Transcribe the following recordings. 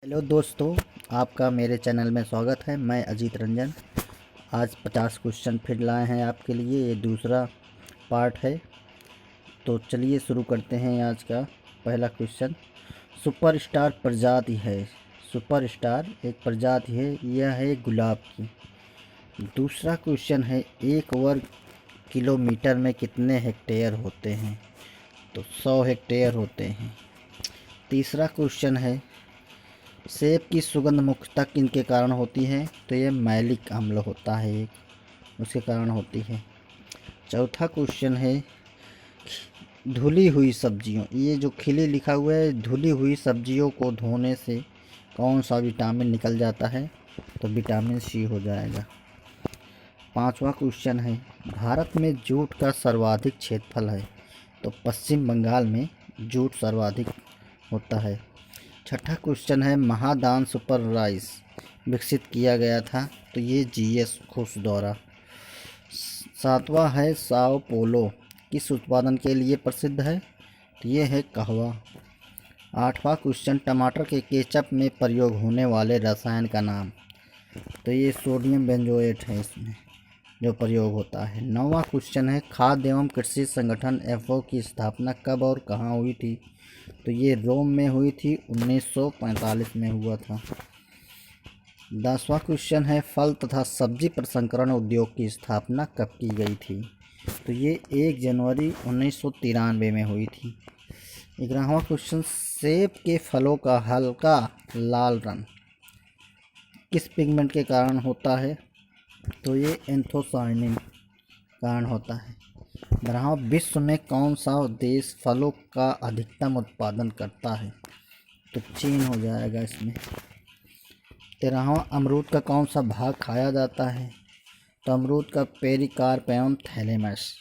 Hello दोस्तों, आपका मेरे चैनल में स्वागत है। मैं अजीत रंजन। आज 50 क्वेश्चन फिर लाए हैं आपके लिए। ये दूसरा पार्ट है, तो चलिए शुरू करते हैं। आज का पहला क्वेश्चन, सुपरस्टार प्रजाति है। सुपरस्टार एक प्रजाति है, यह है गुलाब की। दूसरा क्वेश्चन है, एक वर्ग किलोमीटर में कितने हेक्टेयर होते हैं? तो 100 हेक्टेयर होते हैं। तीसरा क्वेश्चन है, सेब की सुगंध मुख्यतः किनके कारण होती है? तो ये मैलिक अम्ल होता है एक, उसके कारण होती है। चौथा क्वेश्चन है, धुली हुई सब्जियों, ये जो खिली लिखा हुआ है, धुली हुई सब्जियों को धोने से कौन सा विटामिन निकल जाता है? तो विटामिन सी हो जाएगा। पांचवा क्वेश्चन है, भारत में जूट का सर्वाधिक क्षेत्रफल है। तो पश्चिम बंगाल में जूट सर्वाधिक होता है। छठा क्वेश्चन है, महादान सुपर राइस विकसित किया गया था। तो ये जीएस खुश द्वारा। सातवां है, साओ पोलो किस उत्पादन के लिए प्रसिद्ध है? तो ये है कहवा। आठवां क्वेश्चन, टमाटर के केचप में प्रयोग होने वाले रसायन का नाम? तो ये सोडियम बेंजोएट है इसमें जो प्रयोग होता है। नौवां क्वेश्चन है, खाद्य एवं कृषि संगठन एफओ की स्थापना कब और कहाँ हुई थी? तो ये रोम में हुई थी, 1945 में हुआ था। 10वां क्वेश्चन है, फल तथा सब्जी प्रसंस्करण उद्योग की स्थापना कब की गई थी? तो ये 1 जनवरी 1993 में हुई थी। 11वां क्वेश्चन, सेब के फलों का हल्का लाल रंग किस पिगमेंट के कारण होता है? तो ये एंथोसायनिन कारण होता है। 12वां, विश्व में कौन सा देश फलों का अधिकतम उत्पादन करता है? तो चीन हो जाएगा इसमें। 13वां, अमरूद का कौन सा भाग खाया जाता है? तो अमरूद का पेरिकार्प एवं थैलेमस।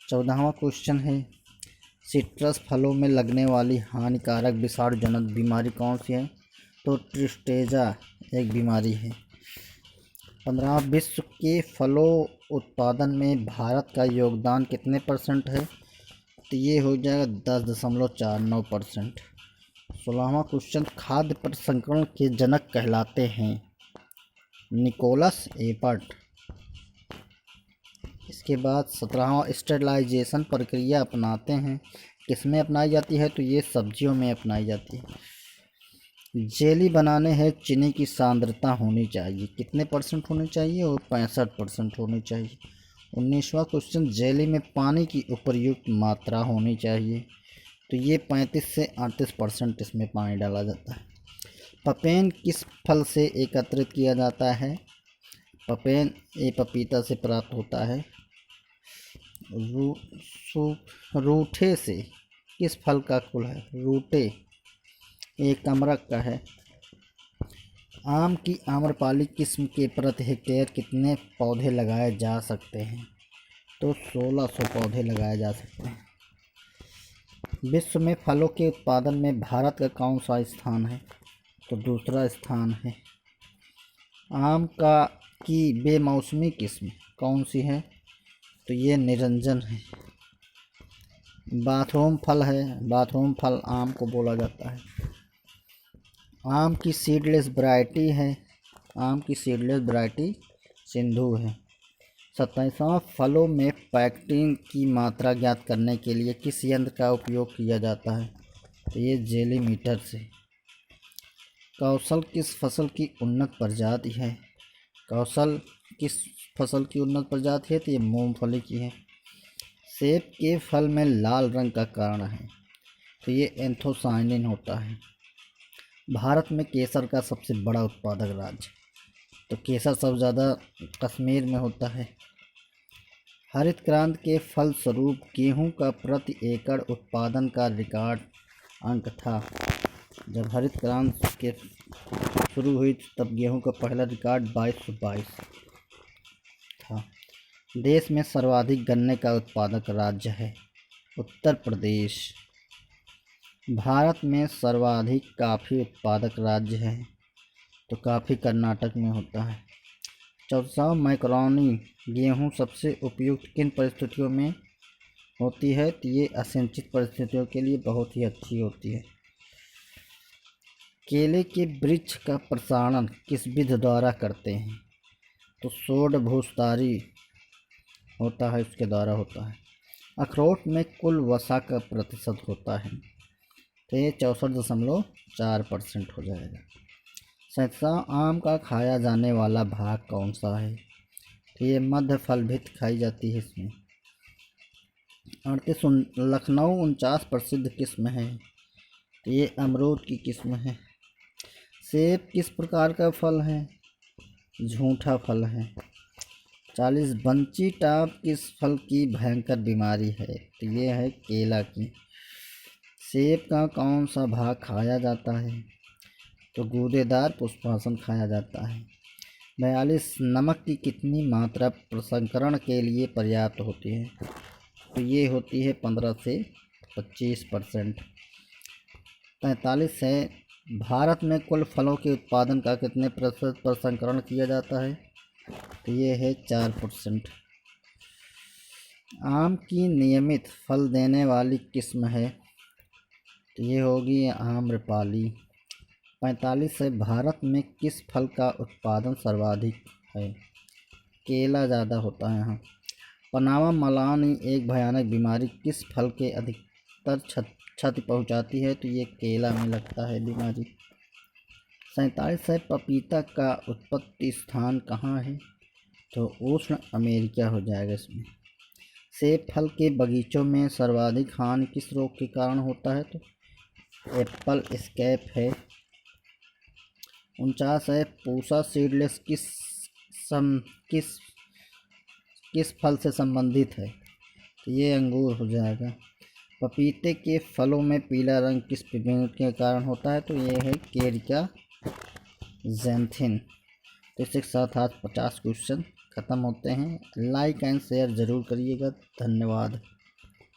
14वां क्वेश्चन है, सिट्रस फलों में लगने वाली हानिकारक विषाणुजनक बीमारी कौन सी है? तो ट्रिस्टेजा एक बीमारी है। 15वां, विश्व के फलों उत्पादन में भारत का योगदान कितने % है? तो ये हो जाएगा 10.49%। 16वां क्वेश्चन, खाद्य प्रसंस्करण के जनक कहलाते हैं निकोलस एपर्ट। इसके बाद 17वां, स्टेरलाइजेशन प्रक्रिया अपनाते हैं किसमें अपनाई जाती है? तो ये सब्जियों में अपनाई जाती है। जेली बनाने है चीनी की सांद्रता होनी चाहिए, कितने % होनी चाहिए? और 65% होनी चाहिए। 19वां क्वेश्चन, जेली में पानी की उपयुक्त मात्रा होनी चाहिए। तो ये 35 से 38% इसमें पानी डाला जाता है। पपेन किस फल से एकत्रित किया जाता है? पपेन ये पपीता से प्राप्त होता है। रूठे से किस फल का कुल है? रूटे एक कमरक का है। आम की आम्रपाली किस्म के प्रति हेक्टेयर कितने पौधे लगाए जा सकते हैं? तो 1600 पौधे लगाए जा सकते हैं। विश्व में फलों के उत्पादन में भारत का कौन सा स्थान है? तो दूसरा स्थान है। आम की बेमौसमी किस्म कौन सी है? तो ये निरंजन है। बाथरूम फल है, बाथरूम फल आम को बोला जाता है। आम की सीडलेस वैरायटी है, आम की सीडलेस वैरायटी सिंधु है। 27वां, फलों में पैक्टिन की मात्रा ज्ञात करने के लिए किस यंत्र का उपयोग किया जाता है? तो ये जेली मीटर से। कौशल किस फसल की उन्नत प्रजाति है? कौशल किस फसल की उन्नत प्रजाति है? तो ये मूंगफली की है। सेब के फल में लाल रंग का कारण है? तो ये एंथोसायनिन होता है। भारत में केसर का सबसे बड़ा उत्पादक राज्य? तो केसर सबसे ज़्यादा कश्मीर में होता है। हरित क्रांति के फलस्वरूप गेहूं का प्रति एकड़ उत्पादन का रिकॉर्ड अंक था। जब हरित क्रांति के शुरू हुई तब गेहूं का पहला रिकॉर्ड 2222 था। देश में सर्वाधिक गन्ने का उत्पादक राज्य है? उत्तर प्रदेश। भारत में सर्वाधिक कॉफ़ी उत्पादक राज्य है? तो कॉफ़ी कर्नाटक में होता है। 14वां, मैक्रोनी गेहूँ सबसे उपयुक्त किन परिस्थितियों में होती है? तो ये असिंचित परिस्थितियों के लिए बहुत ही अच्छी होती है। केले के वृक्ष का प्रसारण किस विधि द्वारा करते हैं? तो षोडभूसधारी होता है, इसके द्वारा होता है। अखरोट में कुल वसा का प्रतिशत होता है, तो ये 64.4% हो जाएगा। 7वां, आम का खाया जाने वाला भाग कौन सा है? तो ये मध्य फल भित्त खाई जाती है इसमें। 38, लखनऊ 49 प्रसिद्ध किस्म है, तो ये अमरूद की किस्म है। सेब किस प्रकार का फल है? झूठा फल है। 40, बंची टाप किस फल की भयंकर बीमारी है? तो ये है केला की। सेब का कौन सा भाग खाया जाता है? तो गूदेदार पुष्पासन खाया जाता है। 42, नमक की कितनी मात्रा प्रसंस्करण के लिए पर्याप्त होती है? तो ये होती है 15 से 25%। 43 है, भारत में कुल फलों के उत्पादन का कितने प्रतिशत प्रसंस्करण किया जाता है? तो ये है 4%। आम की नियमित फल देने वाली किस्म है, तो ये होगी आम्रपाली। 45 है, भारत में किस फल का उत्पादन सर्वाधिक है? केला ज़्यादा होता है यहाँ। पनामा मलानी एक भयानक बीमारी किस फल के अधिकतर क्षति पहुँचाती है? तो ये केला में लगता है बीमारी। 47 है, पपीता का उत्पत्ति स्थान कहाँ है? तो उष्ण अमेरिका हो जाएगा इसमें। सेब फल के बगीचों में सर्वाधिक हानि किस रोग के कारण होता है? तो एप्पल स्कैब है। 49 है, पूसा सीडलेस किस फल से संबंधित है? तो ये अंगूर हो जाएगा। पपीते के फलों में पीला रंग किस पिगमेंट के कारण होता है? तो ये है केरिका ज़ैंथिन। तो इसके साथ आज 50 क्वेश्चन ख़त्म होते हैं। लाइक एंड शेयर ज़रूर करिएगा। धन्यवाद।